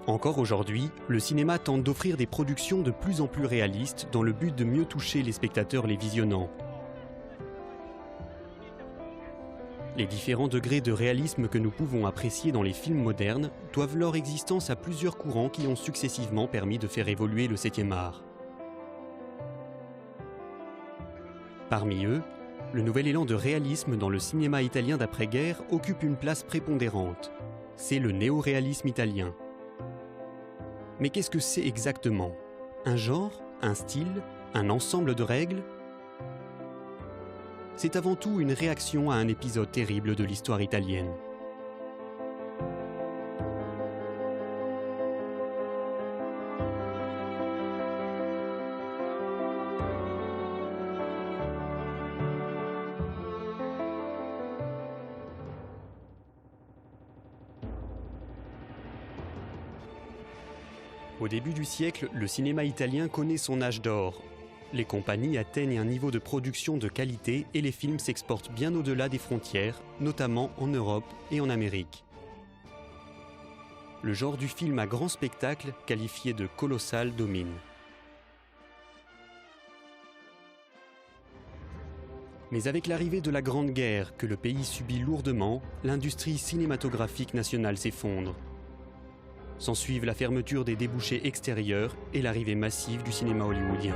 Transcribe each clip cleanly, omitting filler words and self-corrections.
Encore aujourd'hui, le cinéma tente d'offrir des productions de plus en plus réalistes dans le but de mieux toucher les spectateurs les visionnant. Les différents degrés de réalisme que nous pouvons apprécier dans les films modernes doivent leur existence à plusieurs courants qui ont successivement permis de faire évoluer le 7e art. Parmi eux, le nouvel élan de réalisme dans le cinéma italien d'après-guerre occupe une place prépondérante. C'est le néoréalisme italien. Mais qu'est-ce que c'est exactement? Un genre? Un style? Un ensemble de règles? C'est avant tout une réaction à un épisode terrible de l'histoire italienne. Au début du siècle, le cinéma italien connaît son âge d'or. Les compagnies atteignent un niveau de production de qualité et les films s'exportent bien au-delà des frontières, notamment en Europe et en Amérique. Le genre du film à grand spectacle, qualifié de colossal, domine. Mais avec l'arrivée de la Grande Guerre, que le pays subit lourdement, l'industrie cinématographique nationale s'effondre. S'ensuivent la fermeture des débouchés extérieurs et l'arrivée massive du cinéma hollywoodien.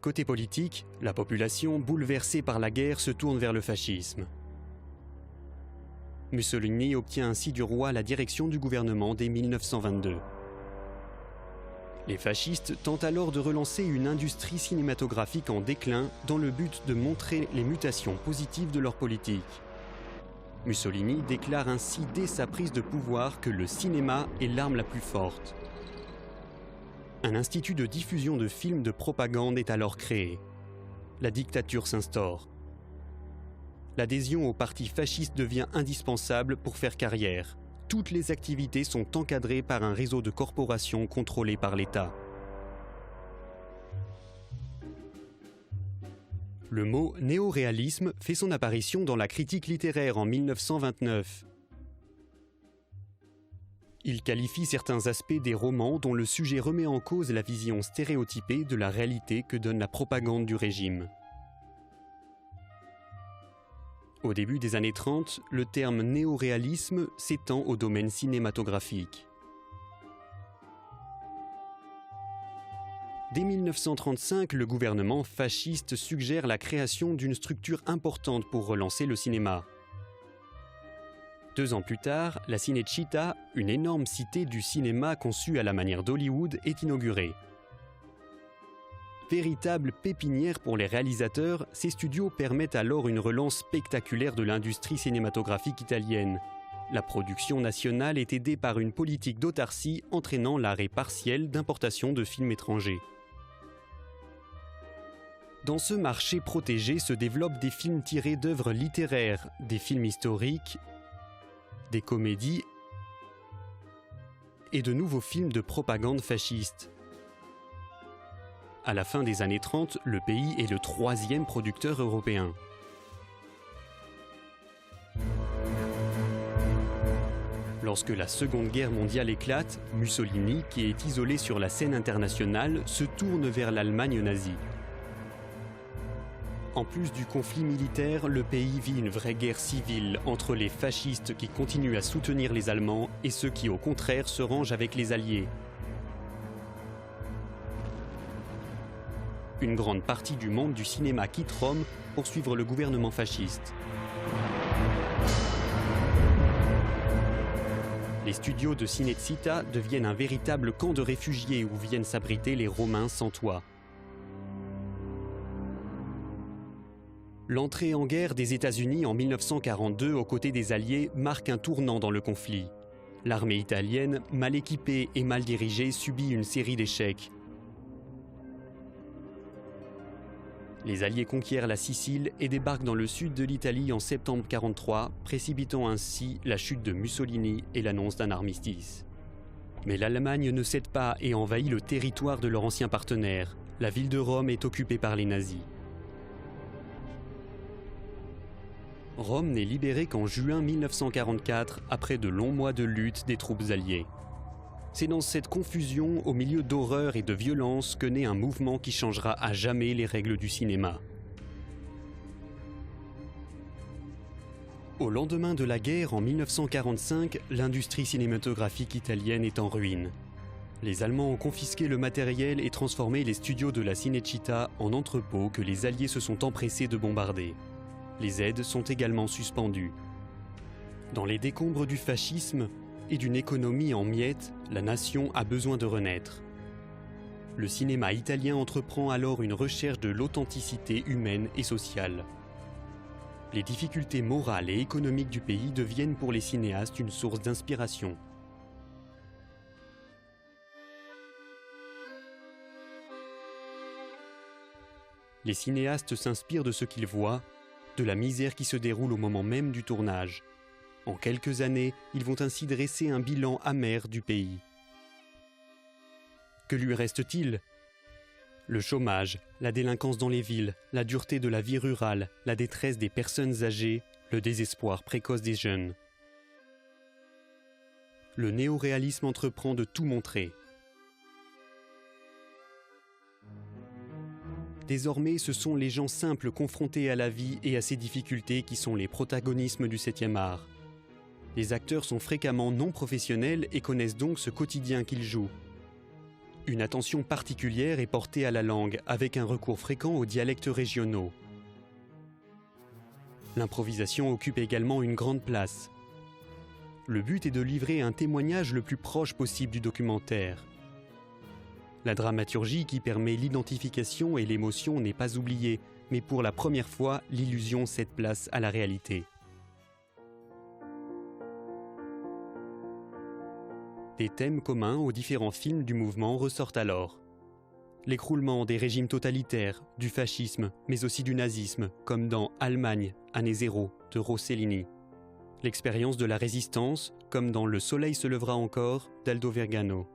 Côté politique, la population, bouleversée par la guerre, se tourne vers le fascisme. Mussolini obtient ainsi du roi la direction du gouvernement dès 1922. Les fascistes tentent alors de relancer une industrie cinématographique en déclin dans le but de montrer les mutations positives de leur politique. Mussolini déclare ainsi dès sa prise de pouvoir que le cinéma est l'arme la plus forte. Un institut de diffusion de films de propagande est alors créé. La dictature s'instaure. L'adhésion au parti fasciste devient indispensable pour faire carrière. Toutes les activités sont encadrées par un réseau de corporations contrôlées par l'État. Le mot néoréalisme fait son apparition dans la critique littéraire en 1929. Il qualifie certains aspects des romans dont le sujet remet en cause la vision stéréotypée de la réalité que donne la propagande du régime. Au début des années 30, le terme néoréalisme s'étend au domaine cinématographique. Dès 1935, le gouvernement fasciste suggère la création d'une structure importante pour relancer le cinéma. 2 ans plus tard, la Cinecittà, une énorme cité du cinéma conçue à la manière d'Hollywood, est inaugurée. Véritable pépinière pour les réalisateurs, ces studios permettent alors une relance spectaculaire de l'industrie cinématographique italienne. La production nationale est aidée par une politique d'autarcie entraînant l'arrêt partiel d'importation de films étrangers. Dans ce marché protégé se développent des films tirés d'œuvres littéraires, des films historiques, des comédies et de nouveaux films de propagande fasciste. À la fin des années 30, le pays est le 3e producteur européen. Lorsque la Seconde Guerre mondiale éclate, Mussolini, qui est isolé sur la scène internationale, se tourne vers l'Allemagne nazie. En plus du conflit militaire, le pays vit une vraie guerre civile entre les fascistes qui continuent à soutenir les Allemands et ceux qui, au contraire, se rangent avec les Alliés. Une grande partie du monde du cinéma quitte Rome pour suivre le gouvernement fasciste. Les studios de Cinecittà deviennent un véritable camp de réfugiés où viennent s'abriter les Romains sans toit. L'entrée en guerre des États-Unis en 1942 aux côtés des Alliés marque un tournant dans le conflit. L'armée italienne, mal équipée et mal dirigée, subit une série d'échecs. Les Alliés conquièrent la Sicile et débarquent dans le sud de l'Italie en septembre 1943, précipitant ainsi la chute de Mussolini et l'annonce d'un armistice. Mais l'Allemagne ne cède pas et envahit le territoire de leur ancien partenaire. La ville de Rome est occupée par les nazis. Rome n'est libérée qu'en juin 1944, après de longs mois de lutte des troupes alliées. C'est dans cette confusion, au milieu d'horreur et de violence, que naît un mouvement qui changera à jamais les règles du cinéma. Au lendemain de la guerre, en 1945, l'industrie cinématographique italienne est en ruine. Les Allemands ont confisqué le matériel et transformé les studios de la Cinecittà en entrepôts que les Alliés se sont empressés de bombarder. Les aides sont également suspendues. Dans les décombres du fascisme et d'une économie en miettes, la nation a besoin de renaître. Le cinéma italien entreprend alors une recherche de l'authenticité humaine et sociale. Les difficultés morales et économiques du pays deviennent pour les cinéastes une source d'inspiration. Les cinéastes s'inspirent de ce qu'ils voient, de la misère qui se déroule au moment même du tournage. En quelques années, ils vont ainsi dresser un bilan amer du pays. Que lui reste-t-il ? Le chômage, la délinquance dans les villes, la dureté de la vie rurale, la détresse des personnes âgées, le désespoir précoce des jeunes. Le néoréalisme entreprend de tout montrer. Désormais, ce sont les gens simples confrontés à la vie et à ses difficultés qui sont les protagonistes du 7e art. Les acteurs sont fréquemment non professionnels et connaissent donc ce quotidien qu'ils jouent. Une attention particulière est portée à la langue, avec un recours fréquent aux dialectes régionaux. L'improvisation occupe également une grande place. Le but est de livrer un témoignage le plus proche possible du documentaire. La dramaturgie qui permet l'identification et l'émotion n'est pas oubliée, mais pour la première fois, l'illusion cède place à la réalité. Des thèmes communs aux différents films du mouvement ressortent alors. L'écroulement des régimes totalitaires, du fascisme, mais aussi du nazisme, comme dans Allemagne, année zéro, de Rossellini. L'expérience de la résistance, comme dans Le soleil se lèvera encore, d'Aldo Vergano.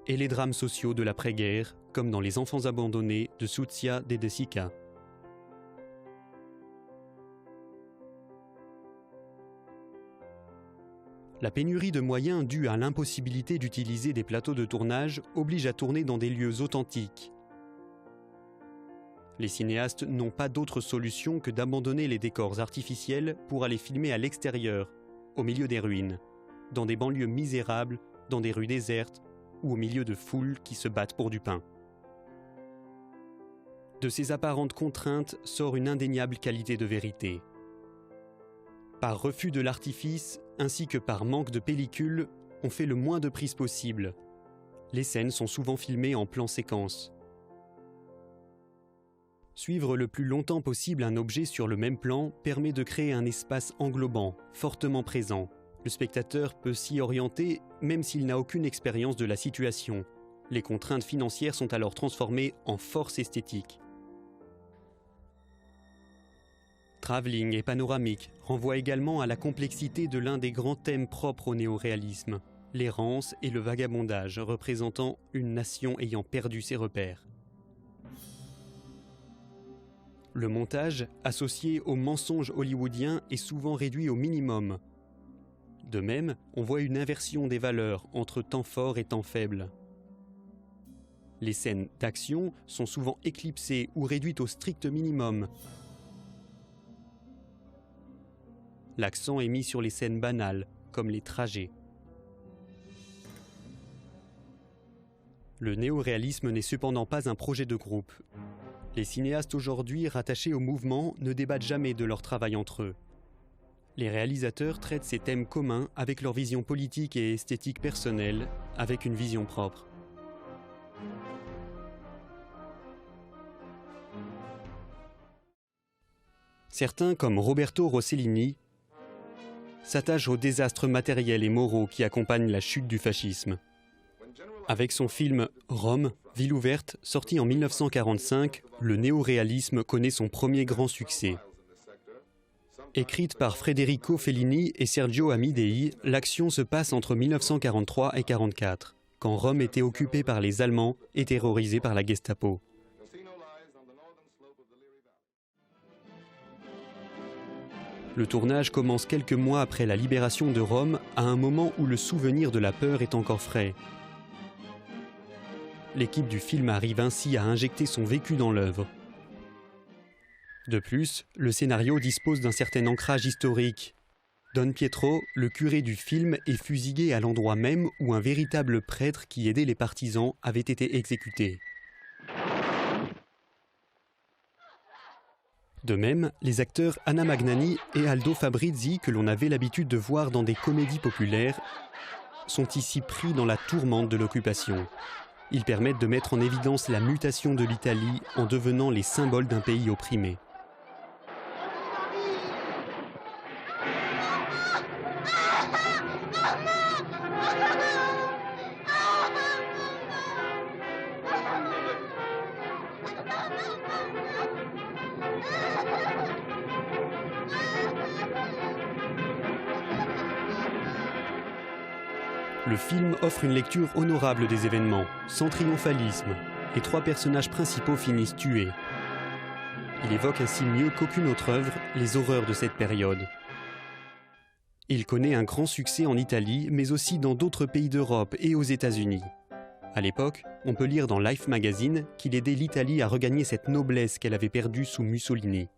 Et les drames sociaux de l'après-guerre, comme dans Les enfants abandonnés de Suzia de De Sica. La pénurie de moyens due à l'impossibilité d'utiliser des plateaux de tournage oblige à tourner dans des lieux authentiques. Les cinéastes n'ont pas d'autre solution que d'abandonner les décors artificiels pour aller filmer à l'extérieur, au milieu des ruines, dans des banlieues misérables, dans des rues désertes, ou au milieu de foules qui se battent pour du pain. De ces apparentes contraintes sort une indéniable qualité de vérité. Par refus de l'artifice, ainsi que par manque de pellicule, on fait le moins de prises possible. Les scènes sont souvent filmées en plan séquence. Suivre le plus longtemps possible un objet sur le même plan permet de créer un espace englobant, fortement présent. Le spectateur peut s'y orienter même s'il n'a aucune expérience de la situation. Les contraintes financières sont alors transformées en force esthétique. Travelling et panoramique renvoient également à la complexité de l'un des grands thèmes propres au néoréalisme, l'errance et le vagabondage représentant une nation ayant perdu ses repères. Le montage, associé au mensonge hollywoodien, est souvent réduit au minimum. De même, on voit une inversion des valeurs entre temps fort et temps faible. Les scènes d'action sont souvent éclipsées ou réduites au strict minimum. L'accent est mis sur les scènes banales, comme les trajets. Le néoréalisme n'est cependant pas un projet de groupe. Les cinéastes aujourd'hui rattachés au mouvement ne débattent jamais de leur travail entre eux. Les réalisateurs traitent ces thèmes communs avec leur vision politique et esthétique personnelle, avec une vision propre. Certains, comme Roberto Rossellini, s'attachent aux désastres matériels et moraux qui accompagnent la chute du fascisme. Avec son film « Rome, ville ouverte », sorti en 1945, le néoréalisme connaît son premier grand succès. Écrite par Federico Fellini et Sergio Amidei, l'action se passe entre 1943 et 1944, quand Rome était occupée par les Allemands et terrorisée par la Gestapo. Le tournage commence quelques mois après la libération de Rome, à un moment où le souvenir de la peur est encore frais. L'équipe du film arrive ainsi à injecter son vécu dans l'œuvre. De plus, le scénario dispose d'un certain ancrage historique. Don Pietro, le curé du film, est fusillé à l'endroit même où un véritable prêtre qui aidait les partisans avait été exécuté. De même, les acteurs Anna Magnani et Aldo Fabrizi, que l'on avait l'habitude de voir dans des comédies populaires, sont ici pris dans la tourmente de l'occupation. Ils permettent de mettre en évidence la mutation de l'Italie en devenant les symboles d'un pays opprimé. Le film offre une lecture honorable des événements, sans triomphalisme. Les 3 personnages principaux finissent tués. Il évoque ainsi mieux qu'aucune autre œuvre les horreurs de cette période. Il connaît un grand succès en Italie, mais aussi dans d'autres pays d'Europe et aux États-Unis. À l'époque, on peut lire dans Life Magazine qu'il aidait l'Italie à regagner cette noblesse qu'elle avait perdue sous Mussolini.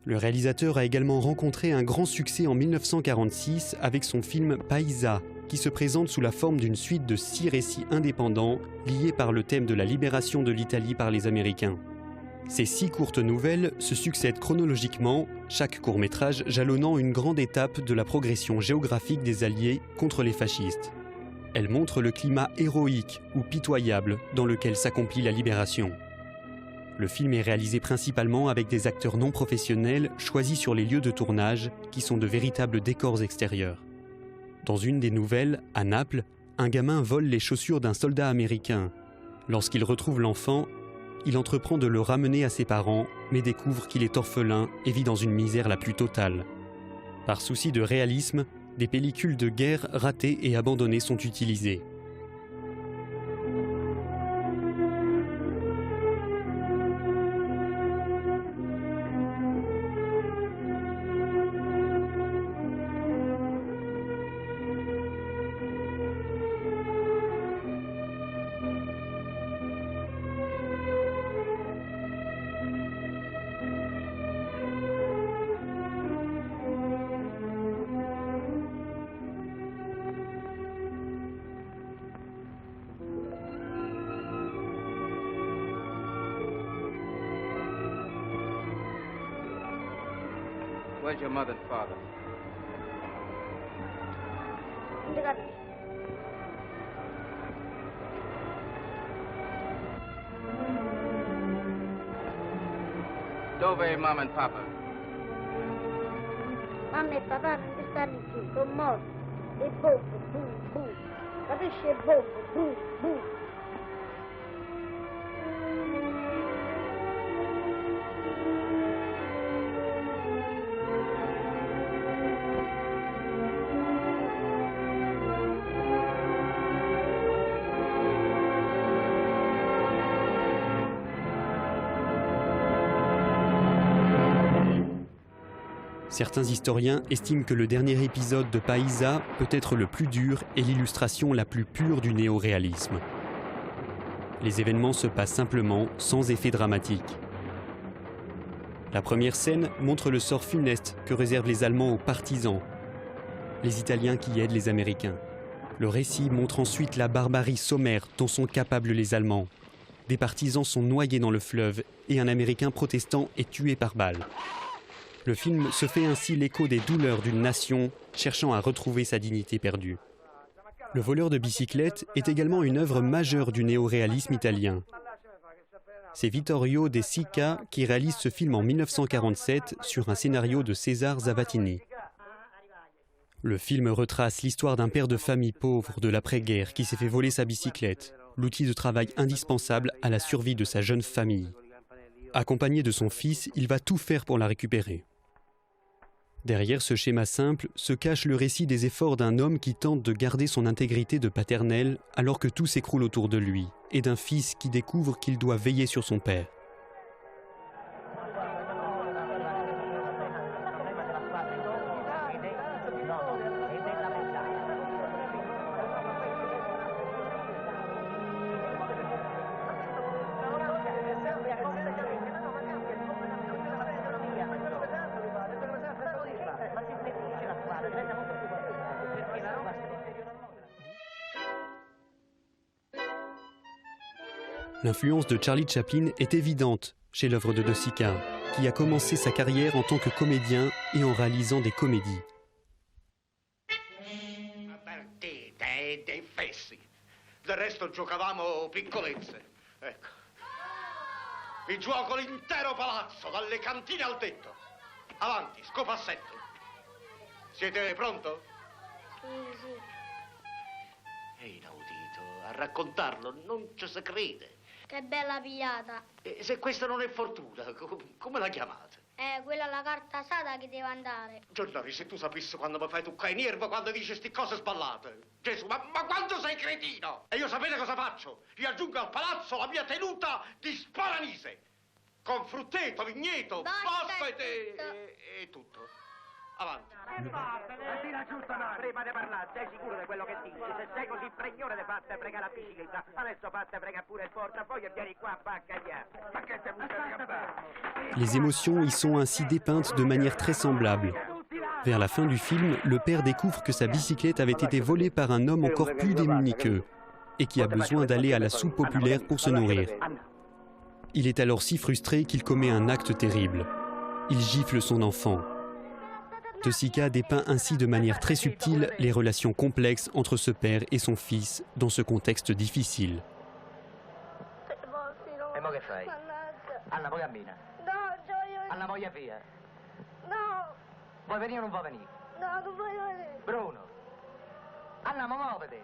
Le réalisateur a également rencontré un grand succès en 1946 avec son film Paisa, qui se présente sous la forme d'une suite de 6 récits indépendants liés par le thème de la libération de l'Italie par les Américains. Ces 6 courtes nouvelles se succèdent chronologiquement, chaque court-métrage jalonnant une grande étape de la progression géographique des Alliés contre les fascistes. Elles montrent le climat héroïque ou pitoyable dans lequel s'accomplit la libération. Le film est réalisé principalement avec des acteurs non professionnels choisis sur les lieux de tournage qui sont de véritables décors extérieurs. Dans une des nouvelles, à Naples, un gamin vole les chaussures d'un soldat américain. Lorsqu'il retrouve l'enfant, il entreprend de le ramener à ses parents, mais découvre qu'il est orphelin et vit dans une misère la plus totale. Par souci de réalisme, des pellicules de guerre ratées et abandonnées sont utilisées. Where's your mother and father? Dove Mom and Papa? Mamma e papà non stanno più, sono morti. E bombe, boom, boom. Capisci? E bombe, boom, boom. Certains historiens estiment que le dernier épisode de Paisa peut être le plus dur et l'illustration la plus pure du néoréalisme. Les événements se passent simplement, sans effet dramatique. La première scène montre le sort funeste que réservent les Allemands aux partisans, les Italiens qui aident les Américains. Le récit montre ensuite la barbarie sommaire dont sont capables les Allemands. Des partisans sont noyés dans le fleuve et un Américain protestant est tué par balle. Le film se fait ainsi l'écho des douleurs d'une nation cherchant à retrouver sa dignité perdue. Le voleur de bicyclette est également une œuvre majeure du néoréalisme italien. C'est Vittorio De Sica qui réalise ce film en 1947 sur un scénario de César Zavattini. Le film retrace l'histoire d'un père de famille pauvre de l'après-guerre qui s'est fait voler sa bicyclette, l'outil de travail indispensable à la survie de sa jeune famille. Accompagné de son fils, il va tout faire pour la récupérer. Derrière ce schéma simple se cache le récit des efforts d'un homme qui tente de garder son intégrité de paternel alors que tout s'écroule autour de lui, et d'un fils qui découvre qu'il doit veiller sur son père. L'influence de Charlie Chaplin est évidente chez l'œuvre de De Sica, qui a commencé sa carrière en tant que comédien et en réalisant des comédies. Partite dei fessi. Del resto giocavamo piccolezze. Ecco. Vi gioco l'intero palazzo, dalle cantine al tetto. Avanti, scopa a 7. Siete pronto? Sì. È inaudito, a raccontarlo non ci si crede. Che bella pigliata. E se questa non è fortuna, come la chiamate? Quella è la carta asata che deve andare. Giornali, se tu sapessi quando mi fai toccare i nervi, quando dici sti cose sballate. Gesù, ma quanto sei cretino? E io sapete cosa faccio? Gli aggiungo al palazzo la mia tenuta di Sparanise. Con frutteto, vigneto, bospete e tutto. Avanti. Dilla giusto, no, prima di parlare, sei sicuro di quello che dici? Se sei così pregnone di fatte frega la bicicletta, adesso fatte frega pure il portafoglio e vieni qua a baccagliare. Ma che te butta a scappare? Les émotions y sont ainsi dépeintes de manière très semblable. Vers la fin du film, le père découvre que sa bicyclette avait été volée par un homme encore plus démuni qu'eux et qui a besoin d'aller à la soupe populaire pour se nourrir. Il est alors si frustré qu'il commet un acte terrible. Il gifle son enfant. De Sica dépeint ainsi de manière très subtile les relations complexes entre ce père et son fils dans ce contexte difficile. E mo che fai? Mannaggia. Anna, poi cammina. No, voglio... Anna, voglia via. No, Vuoi venire o non vuoi venire? no, non voglio venire. Bruno. Anna, ma muovete.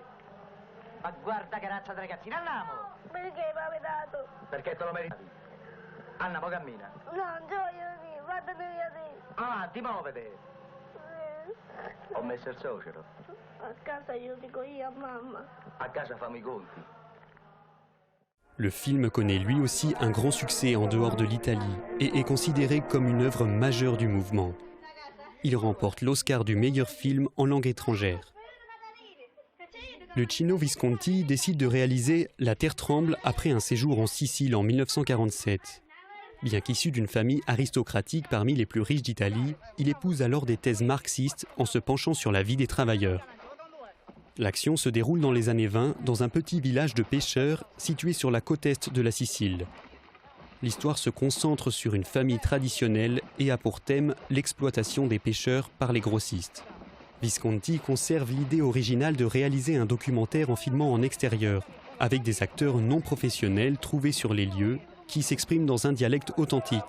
Ma guarda che razza di ragazzina, andiamo. Perché mi avete dato? Perché te lo meriti. Anna, mo cammina. No, non voglio venire, vattene via te. Avanti, muovete. Ho messo il suocero. A casa io dico io a mamma. A casa famo i conti. Le film connaît lui aussi un grand succès en dehors de l'Italie et est considéré comme une œuvre majeure du mouvement. Il remporte l'Oscar du meilleur film en langue étrangère. Luchino Visconti décide de réaliser La Terre tremble après un séjour en Sicile en 1947. Bien qu'issu d'une famille aristocratique parmi les plus riches d'Italie, il épouse alors des thèses marxistes en se penchant sur la vie des travailleurs. L'action se déroule dans les années 20 dans un petit village de pêcheurs situé sur la côte est de la Sicile. L'histoire se concentre sur une famille traditionnelle et a pour thème l'exploitation des pêcheurs par les grossistes. Visconti conserve l'idée originale de réaliser un documentaire en filmant en extérieur, avec des acteurs non professionnels trouvés sur les lieux, qui s'expriment dans un dialecte authentique.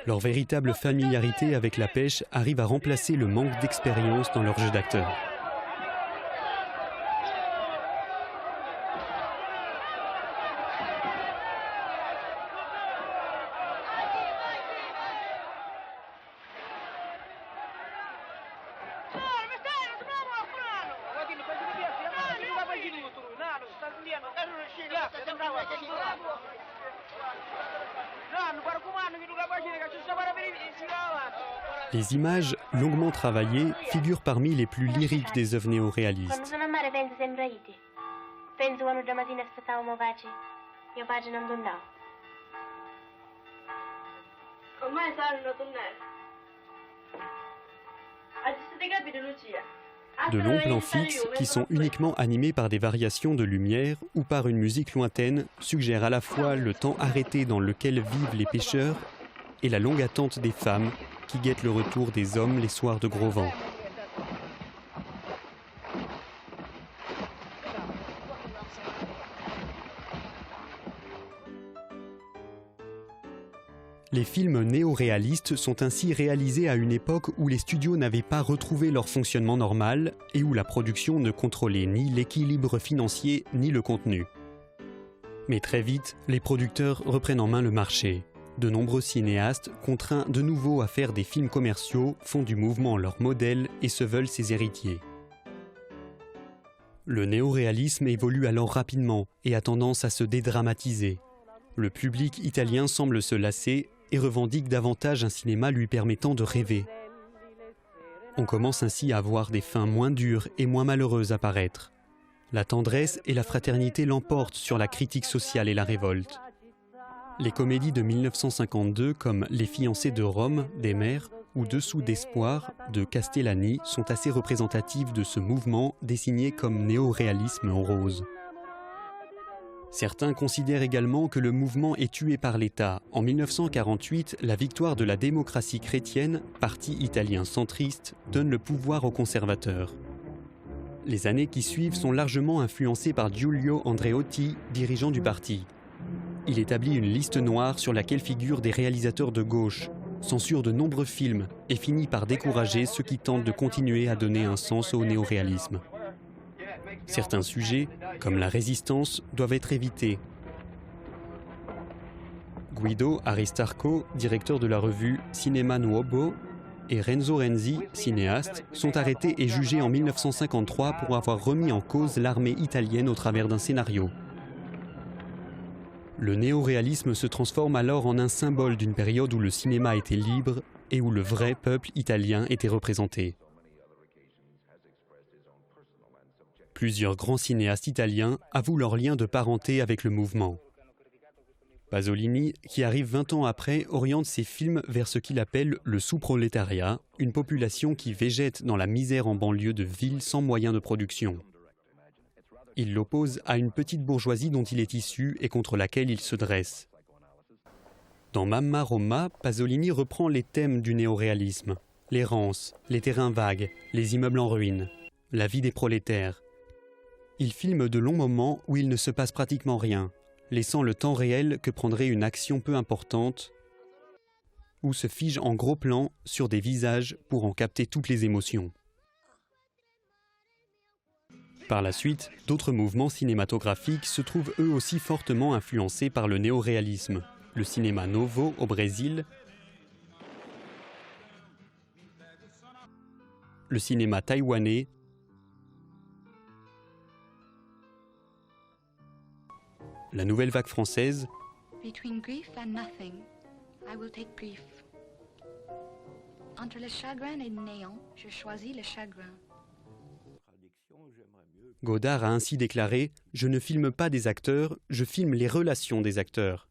Leur véritable familiarité avec la pêche arrive à remplacer le manque d'expérience dans leur jeu d'acteur. Les images, longuement travaillées, figurent parmi les plus lyriques des œuvres néoréalistes. Quando sono a mare penso sempre a te. Penso quando già mattina aspettavamo pace. Mio padre non tornava. Ormai saranno tornare. Avete capito, Lucia? De longs plans fixes, qui sont uniquement animés par des variations de lumière ou par une musique lointaine, suggèrent à la fois le temps arrêté dans lequel vivent les pêcheurs et la longue attente des femmes qui guettent le retour des hommes les soirs de gros vent. Les films néo-réalistes sont ainsi réalisés à une époque où les studios n'avaient pas retrouvé leur fonctionnement normal et où la production ne contrôlait ni l'équilibre financier ni le contenu. Mais très vite, les producteurs reprennent en main le marché. De nombreux cinéastes, contraints de nouveau à faire des films commerciaux, font du mouvement leur modèle et se veulent ses héritiers. Le néo-réalisme évolue alors rapidement et a tendance à se dédramatiser. Le public italien semble se lasser et revendique davantage un cinéma lui permettant de rêver. On commence ainsi à voir des fins moins dures et moins malheureuses apparaître. La tendresse et la fraternité l'emportent sur la critique sociale et la révolte. Les comédies de 1952 comme Les fiancés de Rome d'Emer ou Dessous d'espoir de Castellani sont assez représentatives de ce mouvement désigné comme néo-réalisme rose. Certains considèrent également que le mouvement est tué par l'État. En 1948, la victoire de la démocratie chrétienne, parti italien centriste, donne le pouvoir aux conservateurs. Les années qui suivent sont largement influencées par Giulio Andreotti, dirigeant du parti. Il établit une liste noire sur laquelle figurent des réalisateurs de gauche, censure de nombreux films et finit par décourager ceux qui tentent de continuer à donner un sens au néoréalisme. Certains sujets, comme la résistance, doivent être évités. Guido Aristarco, directeur de la revue Cinema Nuovo, et Renzo Renzi, cinéaste, sont arrêtés et jugés en 1953 pour avoir remis en cause l'armée italienne au travers d'un scénario. Le néoréalisme se transforme alors en un symbole d'une période où le cinéma était libre et où le vrai peuple italien était représenté. Plusieurs grands cinéastes italiens avouent leur lien de parenté avec le mouvement. Pasolini, qui arrive 20 ans après, oriente ses films vers ce qu'il appelle le sous-prolétariat, une population qui végète dans la misère en banlieue de villes sans moyens de production. Il l'oppose à une petite bourgeoisie dont il est issu et contre laquelle il se dresse. Dans Mamma Roma, Pasolini reprend les thèmes du néoréalisme, l'errance, les terrains vagues, les immeubles en ruine, la vie des prolétaires. Il filme de longs moments où il ne se passe pratiquement rien, laissant le temps réel que prendrait une action peu importante, ou se fige en gros plan sur des visages pour en capter toutes les émotions. Par la suite, d'autres mouvements cinématographiques se trouvent eux aussi fortement influencés par le néoréalisme. Le cinéma novo au Brésil, le cinéma taïwanais, la nouvelle vague française, Between grief and nothing, I will take grief. Entre le chagrin et le néant, je choisis le chagrin. Godard a ainsi déclaré « Je ne filme pas des acteurs, je filme les relations des acteurs ».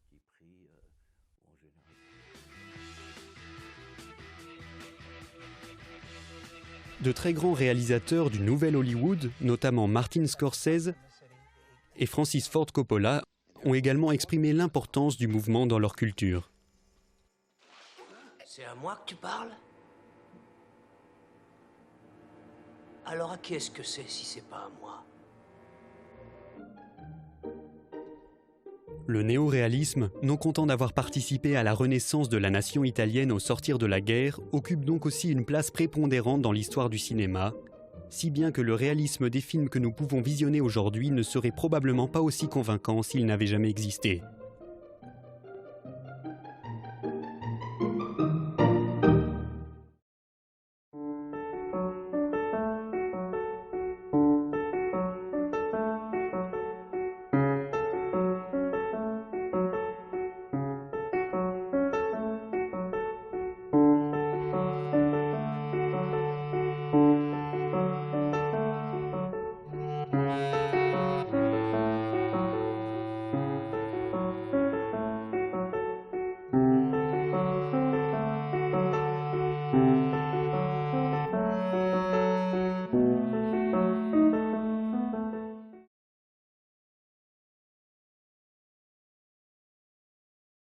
De très grands réalisateurs du nouvel Hollywood, notamment Martin Scorsese et Francis Ford Coppola, ont également exprimé l'importance du mouvement dans leur culture. C'est à moi que tu parles? Alors à qui est-ce que c'est si c'est pas à moi? Le néoréalisme, non content d'avoir participé à la renaissance de la nation italienne au sortir de la guerre, occupe donc aussi une place prépondérante dans l'histoire du cinéma, si bien que le réalisme des films que nous pouvons visionner aujourd'hui ne serait probablement pas aussi convaincant s'il n'avait jamais existé.